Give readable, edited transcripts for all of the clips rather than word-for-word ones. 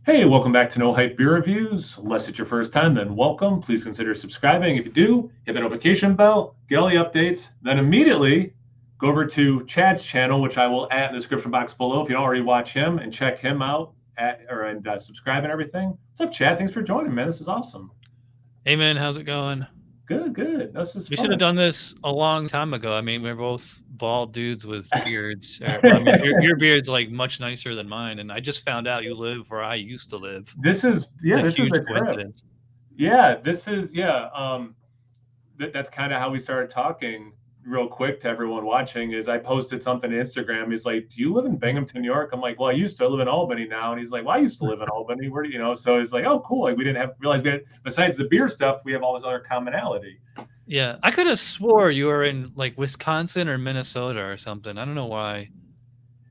Hey, welcome back to No Hype Beer Reviews. Unless it's your first time, then welcome. Please consider subscribing. If you do, hit the notification bell, get all the updates, then immediately go over to Chad's channel, which I will add in the description box below if you don't already watch him, and check him out and subscribe and everything. What's up, Chad? Thanks for joining, man. This is awesome. Hey man, how's it going? Good, good. This is We should have fun. done this a long time ago. I mean, we're both bald dudes with beards. Well, I mean, your beard's like much nicer than mine, and I just found out you live where I used to live. It's a This is huge the trip. coincidence. That's kind of how we started talking real quick to everyone watching. Is I posted something to Instagram. He's like, do you live in Binghamton, New York? I'm like, well, I used to. I live in Albany now. And he's like, well, I used to live in Albany. Where do you know? So he's like, oh, cool. Like we didn't have realized we had, besides the beer stuff, we have all this other commonality. Yeah, I could have swore you were in like Wisconsin or Minnesota or something. I don't know why.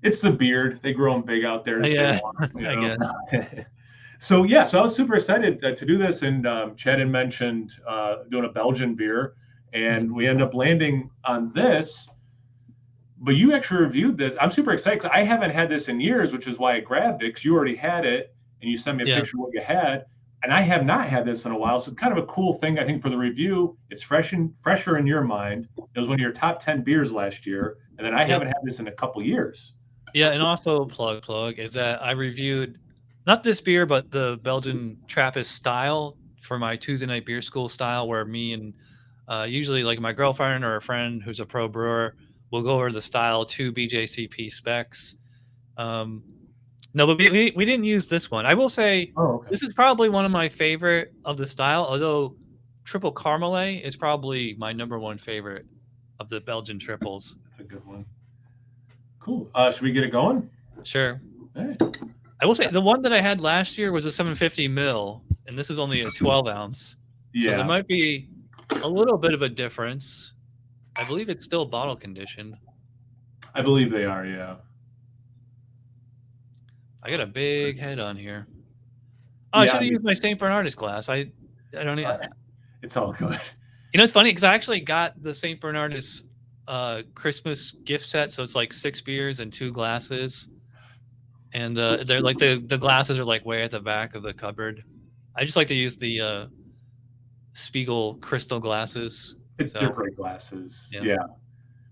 It's the beard. They grow them big out there to stay Yeah, warm, I guess. So I was super excited to do this, and Chad had mentioned doing a Belgian beer, and we ended up landing on this. But you actually reviewed this. I'm super excited because I haven't had this in years, which is why I grabbed it because you already had it, and you sent me a Yeah, picture of what you had, and I have not had this in a while. So it's kind of a cool thing, I think, for the review. It's fresher in your mind. It was one of your top 10 beers last year, and then I yep. haven't had this in a couple years. Yeah, and also plug is that I reviewed not this beer, but the Belgian Trappist style for my Tuesday night beer school style, where me and usually like my girlfriend or a friend who's a pro brewer will go over the style to BJCP specs. Um, no, but we didn't use this one. I will say Oh, okay. this is probably one of my favorite of the style, although Triple Carmelet is probably my number one favorite of the Belgian triples. That's a good one. Cool. Should we get it going? Sure. All right. I will say the one that I had last year was a 750 mil, and this is only a 12 ounce. So there Yeah, might be a little bit of a difference. I believe it's still bottle conditioned. I believe they are. Yeah. I got a big head on here. Oh, I Yeah. should have used my St. Bernardus glass. I don't. Uh, it's all good. You know, it's funny because I actually got the St. Bernardus Christmas gift set, so it's like 6 beers and 2 glasses, and they're like the glasses are like way at the back of the cupboard. I just like to use the Spiegel crystal glasses. They're So great glasses. yeah, Yeah.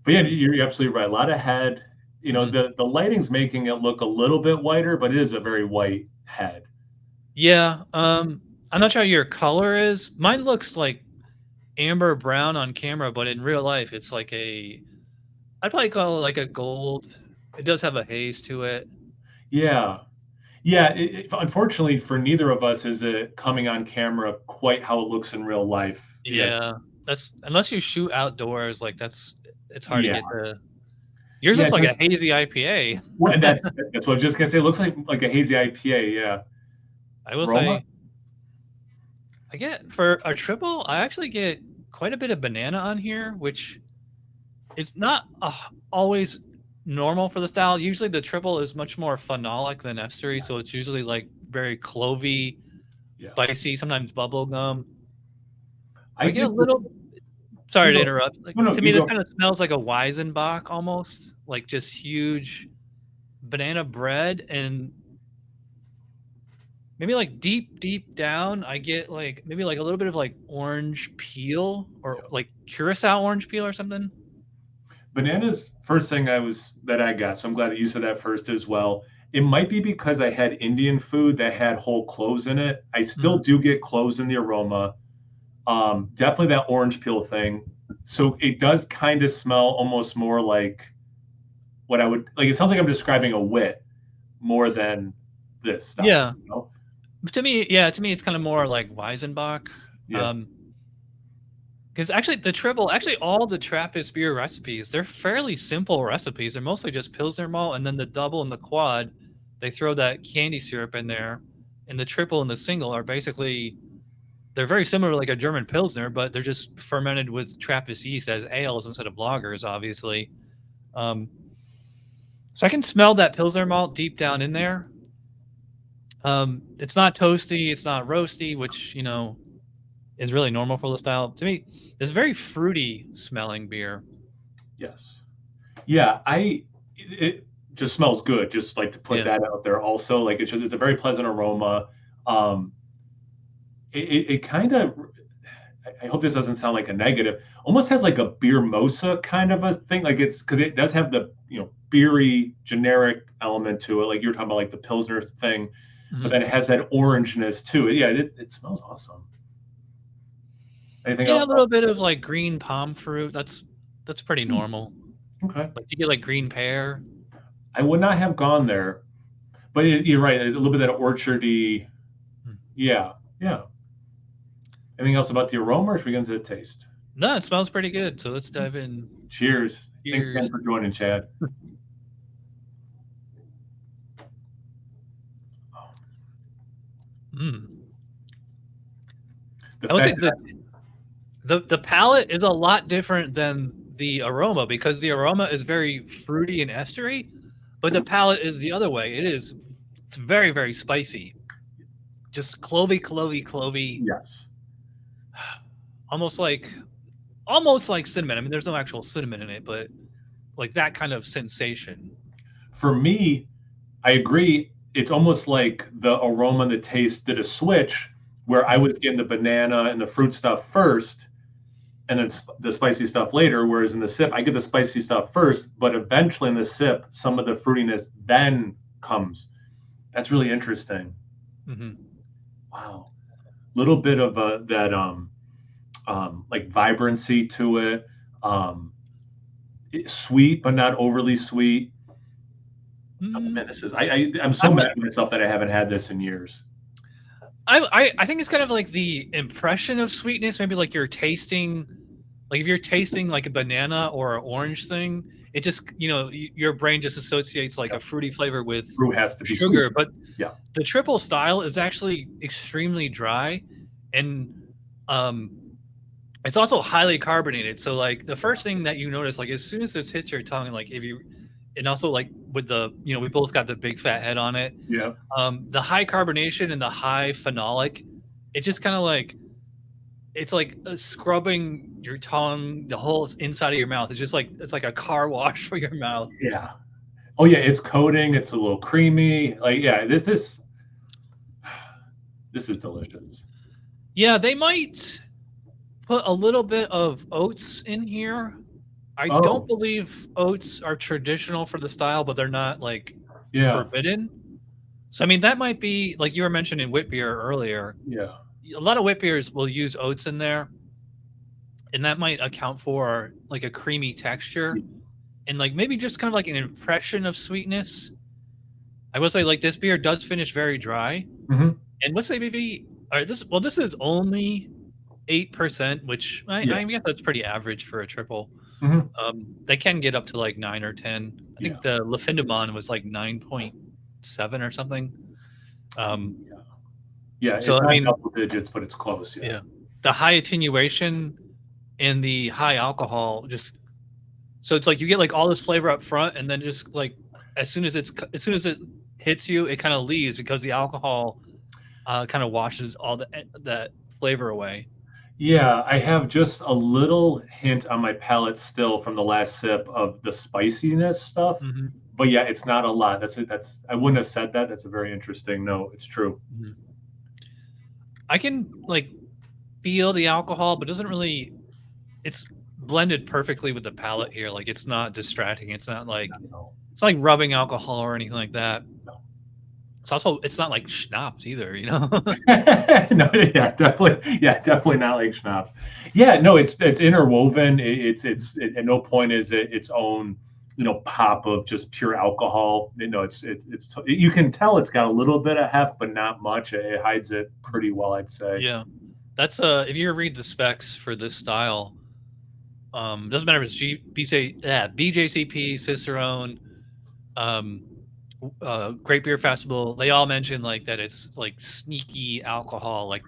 But yeah, you're absolutely right. A lot of head. hmm The lighting's making it look a little bit whiter, but it is a very white head. yeah. I'm not sure how your color is. Mine looks like amber brown on camera, but in real life, it's like I'd probably call it like a gold. It does have a haze to it. Yeah. Yeah. Unfortunately, for neither of us is it coming on camera quite how it looks in real life. Yeah. Yeah, that's unless you shoot outdoors, like it's hard to Yeah. get the. Yours Yeah. looks like a hazy IPA. Well, and that's what I was just gonna say. It looks like a hazy IPA. Yeah. I will Roma. say, I get for a triple, I actually get quite a bit of banana on here, which is not always normal for the style. Usually, the triple is much more phenolic than estery, so it's usually like very clovey, Yeah. spicy, sometimes bubble gum. I I get a get little. you Sorry to go. interrupt. Like No, no, to me, you this go. kind of smells like a Weizenbach almost, like just huge banana bread and maybe like deep down I get like maybe like a little bit of like orange peel or Yeah. like curacao orange peel or something. Bananas, first thing that I got. So I'm glad that you said that first as well. It might be because I had Indian food that had whole cloves in it. I still Mhm. do get cloves in the aroma. Definitely that orange peel thing. So it does kind of smell almost more like what I would like. It sounds like I'm describing a wit more than this style. Yeah. To me, to me it's kind of more like Weizenbach. Yeah. Um because actually the triple, actually all the Trappist beer recipes, they're fairly simple recipes. They're mostly just Pilsner malt and then the double and the quad, they throw that candy syrup in there. And the triple and the single are basically they're very similar to like a German Pilsner, but they're just fermented with Trappist yeast as ales instead of lagers, obviously. Um, so I can smell that Pilsner malt deep down in there. It's not toasty, it's not roasty, which, you know, is really normal for the style. To me, it's very fruity smelling beer. Yes. Yeah. just smells good. Just like to put that out there also. Like it's a very pleasant aroma. It kind of, I hope this doesn't sound like a negative, almost has like a beer mosa kind of a thing. Like it's because it does have the, beery generic element to it. Like you were talking about like the Pilsner thing, but then it has that orangeness to it. Yeah, it smells awesome. Anything else? A little bit of like green palm fruit. That's pretty normal. Okay. Like, do you get like green pear? I would not have gone there, but you're right. There's a little bit of that orchardy. Yeah. Anything else about the aroma, or should we get into the taste? No, it smells pretty good. So let's dive in. Cheers. Thanks again for joining, Chad. I would say the palate is a lot different than the aroma, because the aroma is very fruity and estery, but the palate is the other way. It's very, very spicy. Just clovey. Yes. Almost like cinnamon. I mean, there's no actual cinnamon in it, but like that kind of sensation. For me, I agree. It's almost like the aroma and the taste did a switch, where I was getting the banana and the fruit stuff first, and then the spicy stuff later. Whereas in the sip, I get the spicy stuff first, but eventually in the sip, some of the fruitiness then comes. That's really interesting. Wow. Little bit of that like vibrancy to it. It's sweet, but not overly sweet. Oh, man, this is I'm so mad at myself that I haven't had this in years. I think it's kind of like the impression of sweetness. Maybe like if you're tasting like a banana or an orange thing, it just, your brain just associates like a fruity flavor with Fruit has to be sugar. sweet. But yeah, the triple style is actually extremely dry, and it's also highly carbonated. So like the first thing that you notice, like as soon as this hits your tongue, like and also like with the, we both got the big fat head on it. Yeah. The high carbonation and the high phenolic, it just kind of like, it's like scrubbing your tongue, the whole inside of your mouth. It's like a car wash for your mouth. Yeah. Oh yeah, it's coating. It's a little creamy. Like, yeah, this is delicious. Yeah, they might put a little bit of oats in here. I don't believe oats are traditional for the style, but they're not like forbidden. So I mean, that might be, like you were mentioning wit beer earlier. Yeah. A lot of wit beers will use oats in there, and that might account for like a creamy texture and like maybe just kind of like an impression of sweetness. I will say, like, this beer does finish very dry. And what's the ABV? All right, this is only 8%, which I guess that's pretty average for a triple. They can get up to like 9 or 10. I think the Lafindamon was like 9.7 or something. Yeah, it's not double digits, but it's close. Yeah. The high attenuation and the high alcohol so it's like you get like all this flavor up front, and then just like as soon as it hits you, it kind of leaves because the alcohol kind of washes all that flavor away. Yeah, I have just a little hint on my palate still from the last sip of the spiciness stuff. But yeah, it's not a lot. I wouldn't have said that. That's a very interesting note. It's true. I can like feel the alcohol, but it's blended perfectly with the palate here. Like, it's not distracting. It's not like it's like rubbing alcohol or anything like that. It's not like schnapps either, No, yeah, definitely not like schnapps. Yeah, no, it's interwoven. It's at no point is it its own, pop of just pure alcohol. It's you can tell it's got a little bit of heft, but not much. It hides it pretty well, I'd say. Yeah, that's if you read the specs for this style, doesn't matter if it's BJCP, Cicerone, Great Beer Festival, they all mention like that it's like sneaky alcohol, like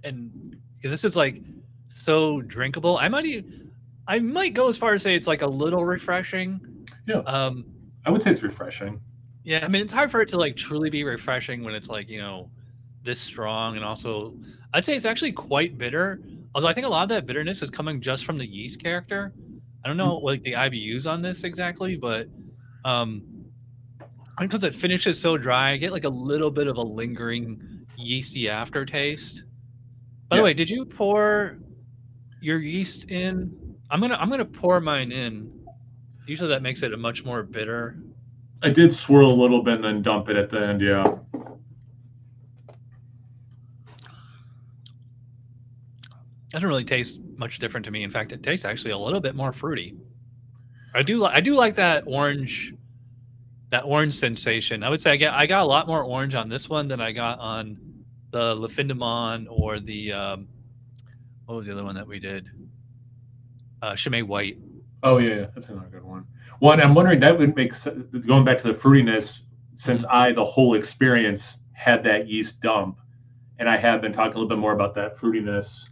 and because this is like so drinkable. I might go as far as say it's like a little refreshing. Yeah. I would say it's refreshing. Yeah, I mean, it's hard for it to like truly be refreshing when it's like, this strong, and also I'd say it's actually quite bitter. Although I think a lot of that bitterness is coming just from the yeast character. I don't know like the IBUs on this exactly, but because it finishes so dry, I get like a little bit of a lingering yeasty aftertaste. By the way, Yes, did you pour your yeast in? I'm gonna pour mine in. Usually that makes it a much more bitter. I did swirl a little bit and then dump it at the end. Yeah. Doesn't really taste much different to me. In fact, it tastes actually a little bit more fruity. I do like that orange sensation. I would say I got a lot more orange on this one than I got on the Lafindamon or the what was the other one that we did? Chimay White. Oh yeah, that's another good one. One, I'm wondering that would make going back to the fruitiness, since I the whole experience had that yeast dump, and I have been talking a little bit more about that fruitiness,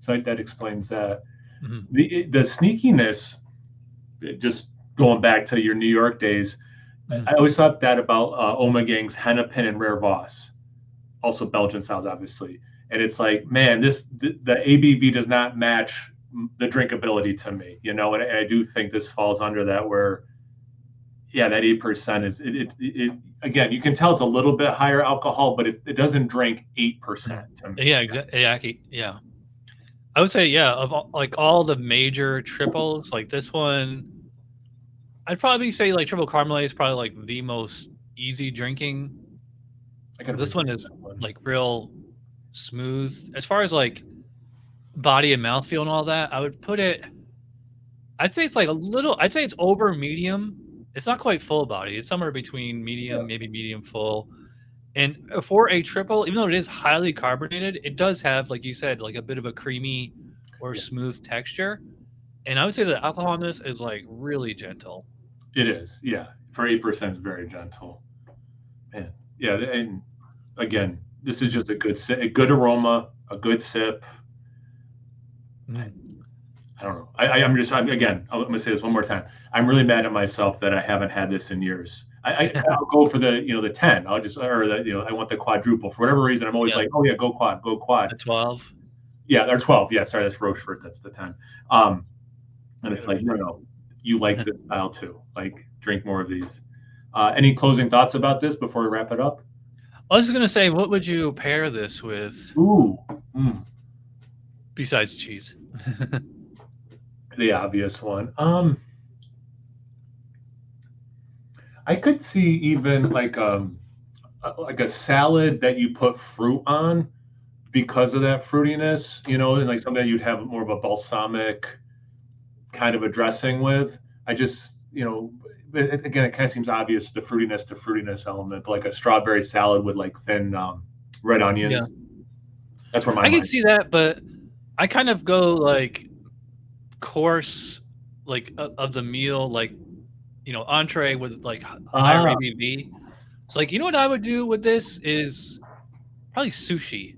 so that explains that. Mm-hmm. The sneakiness, just going back to your New York days, I always thought that about Omegang's Hennepin and Rare Voss, also Belgian styles, obviously. And it's like, man, the ABV does not match the drinkability to me, you know. And I do think this falls under that, where, yeah, that 8% is it again. You can tell it's a little bit higher alcohol, but it doesn't drink 8% to me. Yeah, exactly. Yeah, I would say of all the major triples, like this one, I'd probably say like triple Carmelet is probably like the most easy drinking. This one is like real smooth as far as like body and mouthfeel and all that. I would put it. I'd say it's like a little. I'd say it's over medium. It's not quite full body. It's somewhere between medium, maybe medium full. And for a triple, even though it is highly carbonated, it does have, like you said, like a bit of a creamy or smooth texture. And I would say the alcohol in this is like really gentle. It is, yeah. For 8%, it's very gentle. Man, yeah. And again, this is just a good aroma, a good sip. I don't know. I'm gonna say this one more time. I'm really mad at myself that I haven't had this in years. I'll go for the 10. I'll just, or I want the quadruple for whatever reason. I'm always like, oh yeah, go quad. The 12. Yeah, or 12. Yeah, sorry, that's Rochefort. That's the 10. And it's like, no, you like this style too. Like, drink more of these. Any closing thoughts about this before we wrap it up? I was gonna say, what would you pair this with? Ooh. Besides cheese. The obvious one. I could see even like a salad that you put fruit on because of that fruitiness, and like something that you'd have more of a balsamic kind of a dressing with. I just, again, it kind of seems obvious, the fruitiness element, but like a strawberry salad with like thin red onions. Yeah. That's where I can see that, but I kind of go like course, like of the meal, like, entree with like higher ABV. It's like, what I would do with this is probably sushi.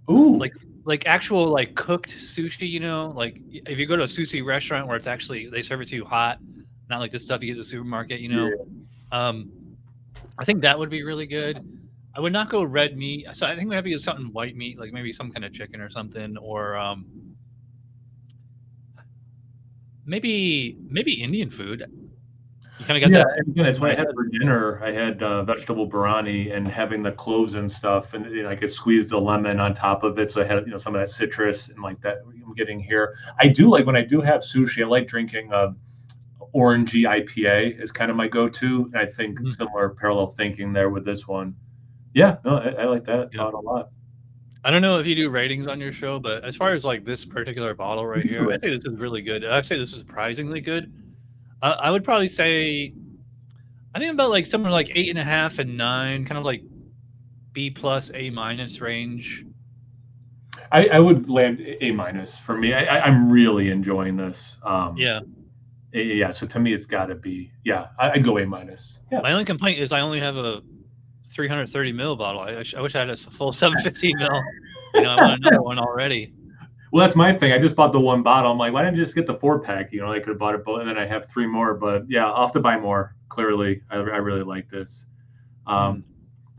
Ooh. Like actual like cooked sushi, like if you go to a sushi restaurant where it's actually, they serve it to you hot, not like the stuff you get at the supermarket, Yeah. I think that would be really good. I would not go red meat. So I think maybe it's something white meat, like maybe some kind of chicken or something, or maybe Indian food. You kind of got that. Yeah, that's what I had for dinner. I had vegetable biryani and having the cloves and stuff, and I could squeeze the lemon on top of it, so I had some of that citrus and like that I'm getting here. I do like when I do have sushi. I like drinking orangey IPA is kind of my go-to, and I think similar parallel thinking there with this one. Yeah, no, I like that thought a lot. I don't know if you do ratings on your show, but as far as like this particular bottle right here, I think this is really good. I'd say this is surprisingly good. I would probably say, I think about like somewhere like 8.5 and 9, kind of like B+, A- range. I would land A- for me. I'm really enjoying this. Yeah. So to me, it's got to be, I'd go A-. Yeah. My only complaint is I only have a 330 ml bottle. I wish I had a full 750 ml. I want another one already. Well, that's my thing. I just bought the one bottle. I'm like, why didn't you just get the 4-pack? I could have bought it both, and then I have 3 more. But yeah, I'll have to buy more. Clearly, I really like this. All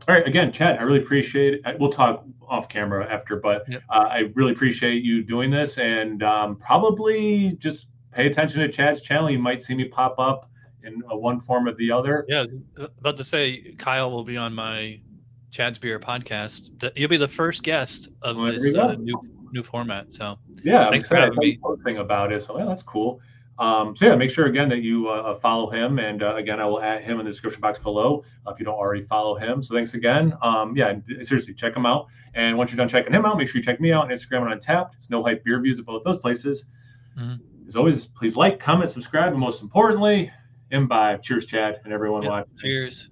right, again, Chad, I really appreciate it. We'll talk off camera after, but I really appreciate you doing this, and probably just pay attention to Chad's channel. You might see me pop up in one form or the other. Yeah, about to say Kyle will be on my Chad's Beer podcast. You'll be the first guest of Well, there this we go. new format. So Yeah, I was thanks for excited. I having saw you me. posting about it, so yeah, that's cool. So yeah, make sure again that you follow him, and again, I will add him in the description box below if you don't already follow him. So thanks again. Yeah, seriously, check him out. And once you're done checking him out, make sure you check me out on Instagram and on Tapped. It's No Hype Beer Reviews at both those places. As always, please like, comment, subscribe, and most importantly, imbibe. Cheers, Chad, and everyone watching. Cheers.